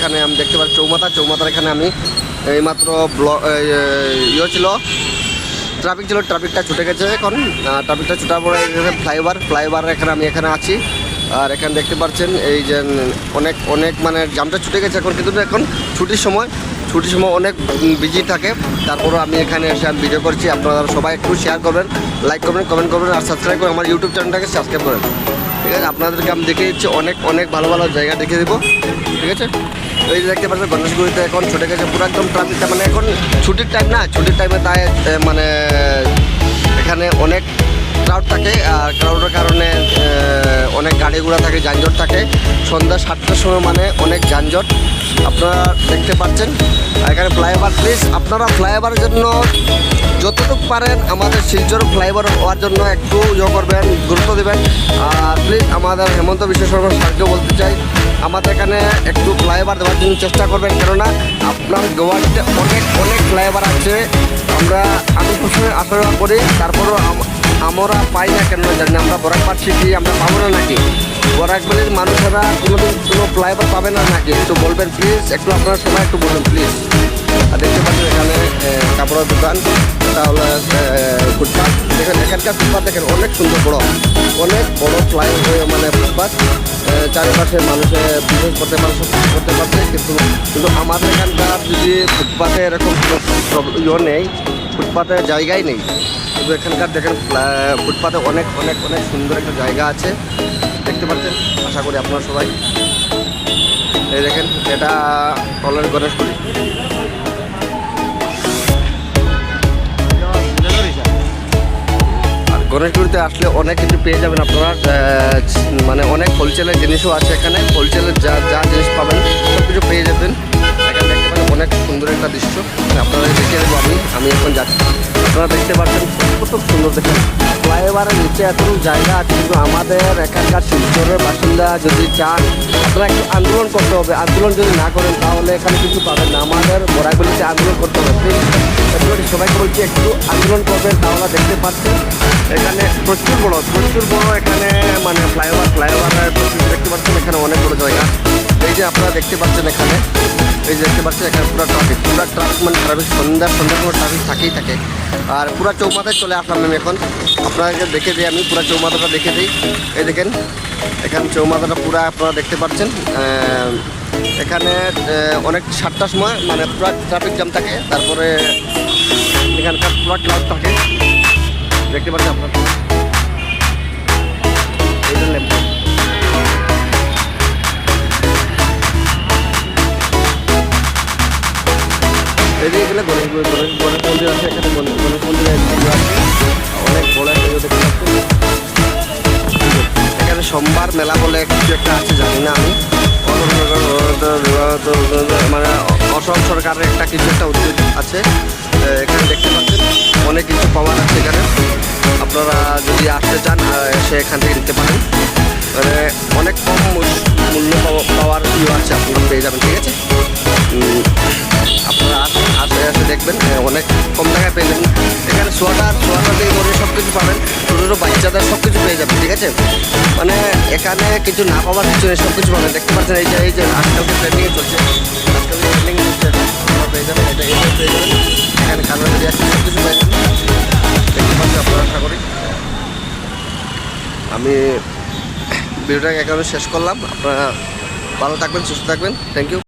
এখানে আমি দেখতে পাচ্ছি চৌমাথার এখানে আমি এইমাত্র ছিল ট্রাফিকটা ছুটে গেছে এখন। ট্রাফিকটা ছুটার পরে ফ্লাইওভার এখানে আমি এখানে আছি। আর এখানে দেখতে পাচ্ছেন এই যে অনেক মানে জামটা ছুটে গেছে এখন, কিন্তু এখন ছুটির সময় অনেক বিজি থাকে। তারপরও আমি এখানে এসে ভিডিও করছি। আপনারা সবাই একটু শেয়ার করবেন, লাইক করবেন, কমেন্ট করবেন আর সাবস্ক্রাইব করে আমার ইউটিউব চ্যানেলটাকে সাবস্ক্রাইব করেন। ঠিক আছে, আপনাদেরকে আমি দেখে দিচ্ছি অনেক ভালো জায়গা দেখে দেবো। ঠিক আছে, এই যে দেখতে পাচ্ছেন গণেশগুড়িতে এখন ছুটে গেছে পুরো একদম ট্রাফিকটা, মানে এখন ছুটির টাইম না, ছুটির টাইমে তাই মানে এখানে অনেক ক্রাউড থাকে। আর ক্রাউডের কারণে অনেক গাড়ি ঘোড়া থাকে, যানজট থাকে। সন্ধ্যা 7টার সময় মানে অনেক যানজট আপনারা দেখতে পাচ্ছেন। এখানে ফ্লাইওভার, প্লিজ আপনারা ফ্লাইওভারের জন্য যতটুকু পারেন আমাদের শিলচর ফ্লাইওভার হওয়ার জন্য একটু করবেন, গুরুত্ব দেবেন। আর প্লিজ আমাদের হেমন্ত বিশ্ব শর্মা স্যারকে বলতে চাই, আমাদের এখানে একটু ফ্লাইওভার দেওয়ার জন্য চেষ্টা করবেন, কেননা আপনার গুয়াহাটিতে অনেক ফ্লাইওভার আছে। আমি সবসময় আশা করি, তারপরেও আমরা পাই না কেন জানি না। আমরা বরাকপাট শিখি, আমরা পাবো না নাকি? বরাকবালির মানুষেরা কোনোদিন কোনো ফ্লাইওভার পাবে না নাকি? একটু বলবেন প্লিজ, একটু আপনারা সবাই একটু বলবেন প্লিজ। আর দেখতে পাচ্ছেন এখানে কাপড়ের দোকান, তাহলে ফুটপাথ দেখেন, এখানকার ফুটপাথ দেখেন অনেক সুন্দর অনেক বড় মানে ফুটপাথ। চারিপাশে মানুষে বিজনেস করতে পারছে, কিন্তু আমাদের এখানকার যদি ফুটপাথে এরকম কোনো নেই, ফুটপাথে জায়গাই নেই। কিন্তু এখানকার দেখেন ফুটপাথে অনেক সুন্দর একটা জায়গা আছে, দেখতে পাচ্ছেন। আশা করি আপনারা সবাই এই দেখেন, এটা কলের গণেশগুড়ি। আর গণেশগুড়িতে আসলে অনেক কিছু পেয়ে যাবেন আপনারা, মানে অনেক হোলসেলের জিনিসও আছে এখানে। হোলসেলের যা জিনিস পাবেন সব কিছু পেয়ে যাবেন। এখানে দেখতে পাবেন অনেক সুন্দর একটা দৃশ্য, আপনারা দেখে দেবো। আমি এখন যাচ্ছি, আপনারা দেখতে পাচ্ছেন কত সুন্দর। দেখেন ফ্লাইওভারের নিচে এত জায়গা আছে, কিন্তু আমাদের এখানকার শিলচরের বাসিন্দা যদি চান, আপনারা একটু আন্দোলন করতে হবে। আন্দোলন যদি না করেন তাহলে এখানে কিছু পাবেন না। আমাদের বরাকবালিতে আন্দোলন করতে হবে। প্লিজ সবাইকে বলছি একটু আন্দোলন করবেন, তাহলে দেখতে পাচ্ছেন এখানে প্রচুর বড় এখানে মানে ফ্লাইওভার দেখতে পাচ্ছেন। এখানে অনেক বড় জায়গা। এই যে আপনারা দেখতে পাচ্ছেন এখানে, এই যে দেখতে পাচ্ছেন এখানে পুরো ট্রাফিক মানে ট্রাফিক সন্ধ্যা কোনো ট্রাফিক থাকেই থাকে। আর পুরো চৌমাথায় চলে আসলাম আমি এখন, আপনাদেরকে দেখে দিই। আমি পুরো চৌমাথাটা দেখে দিই। এই দেখেন এখানে চৌমাথাটা পুরো আপনারা দেখতে পাচ্ছেন। এখানে অনেক 7টার সময় মানে পুরো ট্রাফিক জ্যাম থাকে। তারপরে এখানকার পুরো ক্লাউড থাকে, দেখতে পাচ্ছেন আপনারা। এদিকে গেলে গণেশ মন্দির আছে, এখানে গণেশ মন্দিরের অনেক বড় একটা দেখতে পাচ্ছি। এখানে সোমবার মেলা বলে কিছু একটা আছে, জানি না আমি। মানে অসম সরকারের একটা কিছু একটা উদ্যোগ আছে এখানে, দেখতে পাচ্ছেন অনেক কিছু পাওয়ার আছে এখানে। আপনারা যদি আসতে চান এসে এখান থেকে নিতে পারেন, মানে অনেক কম মূল্য পাওয়ার আছে, আপনারা পেয়ে যাবেন। ঠিক আছে, আপনারা আসে দেখবেন, অনেক কম টাকায় পেয়ে যাবেন। এখানে সোয়াটার থেকে করে সব কিছু পাবেন, ছোটো বাচ্চাদের সব কিছু পেয়ে যাবেন। ঠিক আছে, মানে এখানে কিছু না পাওয়ার কিছু নেই, সব কিছু পাবেন। দেখতে পাচ্ছেন এই যে আজকালকে ট্রেন্ডিংয়ে চলছে, আপনারা পেয়ে যাবেন। এটা পেয়ে যাবেন এখানে, কালার আছে, সব কিছু পেয়ে যাবেন। দেখতে পাচ্ছেন আপনারা। আশা করি আমি ভিডিওটাকে এখানে শেষ করলাম। আপনারা ভালো থাকবেন, সুস্থ থাকবেন। Thank you.